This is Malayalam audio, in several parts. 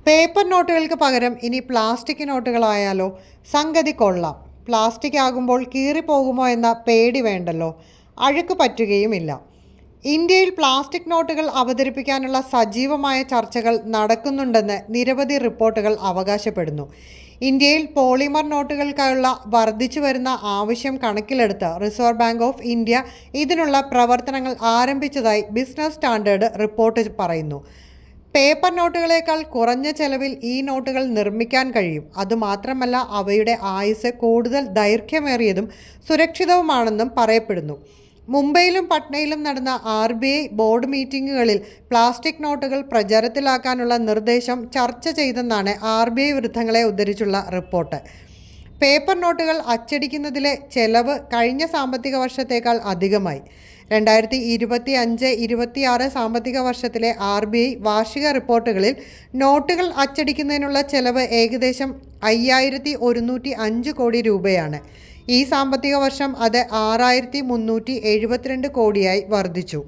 പേപ്പർ നോട്ടുകൾക്ക് പകരം ഇനി പ്ലാസ്റ്റിക് നോട്ടുകളായാലോ? സംഗതി കൊള്ളാം. പ്ലാസ്റ്റിക് ആകുമ്പോൾ കീറിപ്പോകുമോ എന്ന പേടി വേണ്ടല്ലോ, അഴുക്ക് പറ്റുകയുമില്ല. ഇന്ത്യയിൽ പ്ലാസ്റ്റിക് നോട്ടുകൾ അവതരിപ്പിക്കാനുള്ള സജീവമായ ചർച്ചകൾ നടക്കുന്നുണ്ടെന്ന് നിരവധി റിപ്പോർട്ടുകൾ അവകാശപ്പെടുന്നു. ഇന്ത്യയിൽ പോളിമർ നോട്ടുകൾക്കായുള്ള വർദ്ധിച്ചു വരുന്ന ആവശ്യം കണക്കിലെടുത്ത് റിസർവ് ബാങ്ക് ഓഫ് ഇന്ത്യ ഇതിനുള്ള പ്രവർത്തനങ്ങൾ ആരംഭിച്ചതായി ബിസിനസ് സ്റ്റാൻഡേർഡ് റിപ്പോർട്ട് പറയുന്നു. പേപ്പർ നോട്ടുകളേക്കാൾ കുറഞ്ഞ ചെലവിൽ ഈ നോട്ടുകൾ നിർമ്മിക്കാൻ കഴിയും. അതുമാത്രമല്ല, അവയുടെ ആയുസ്സ് കൂടുതൽ ദൈർഘ്യമേറിയതും സുരക്ഷിതവുമാണെന്നും പറയപ്പെടുന്നു. മുംബൈയിലും പട്നയിലും നടന്ന RBI ബോർഡ് മീറ്റിംഗുകളിൽ പ്ലാസ്റ്റിക് നോട്ടുകൾ പ്രചാരത്തിലാക്കാനുള്ള നിർദ്ദേശം ചർച്ച ചെയ്തെന്നാണ് RBI വൃത്തങ്ങളെ ഉദ്ധരിച്ചുള്ള റിപ്പോർട്ട്. പേപ്പർ നോട്ടുകൾ അച്ചടിക്കുന്നതിലെ ചെലവ് കഴിഞ്ഞ സാമ്പത്തിക വർഷത്തേക്കാൾ അധികമായി. 2025-26 സാമ്പത്തിക വർഷത്തിലെ RBI വാർഷിക റിപ്പോർട്ടുകളിൽ നോട്ടുകൾ അച്ചടിക്കുന്നതിനുള്ള ചെലവ് ഏകദേശം 5105 കോടി രൂപയാണ്. ഈ സാമ്പത്തിക വർഷം അത് 6372 കോടിയായി വർദ്ധിച്ചു.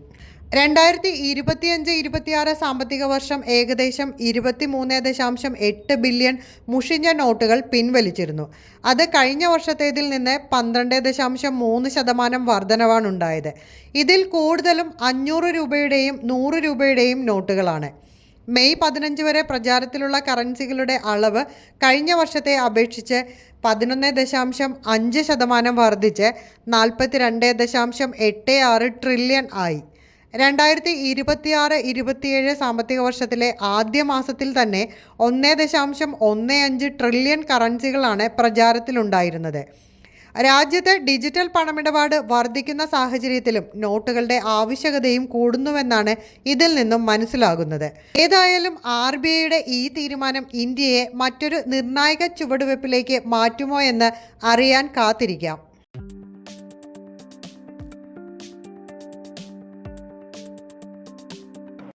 2025-26 സാമ്പത്തിക വർഷം ഏകദേശം 23.8 ബില്യൺ മുഷിഞ്ഞ നോട്ടുകൾ പിൻവലിച്ചിരുന്നു. അത് കഴിഞ്ഞ വർഷത്തേതിൽ നിന്ന് 12.3% വർധനവാണുണ്ടായത്. ഇതിൽ കൂടുതലും 500 രൂപയുടെയും 100 രൂപയുടെയും നോട്ടുകളാണ്. മെയ് 15 വരെ പ്രചാരത്തിലുള്ള കറൻസികളുടെ അളവ് കഴിഞ്ഞ വർഷത്തെ അപേക്ഷിച്ച് 11.5% വർദ്ധിച്ച് 42.86 ട്രില്യൺ ആയി. 2026-27 സാമ്പത്തിക വർഷത്തിലെ ആദ്യ മാസത്തിൽ തന്നെ 1.15 ട്രില്യൺ കറൻസികളാണ് പ്രചാരത്തിലുണ്ടായിരുന്നത്. രാജ്യത്ത് ഡിജിറ്റൽ പണമിടപാട് വർദ്ധിക്കുന്ന സാഹചര്യത്തിലും നോട്ടുകളുടെ ആവശ്യകതയും കൂടുന്നുവെന്നാണ് ഇതിൽ നിന്നും മനസ്സിലാകുന്നത്. ഏതായാലും RBIയുടെ ഈ തീരുമാനം ഇന്ത്യയെ മറ്റൊരു നിർണായക ചുവടുവെപ്പിലേക്ക് മാറ്റുമോ എന്ന് അറിയാൻ കാത്തിരിക്കാം.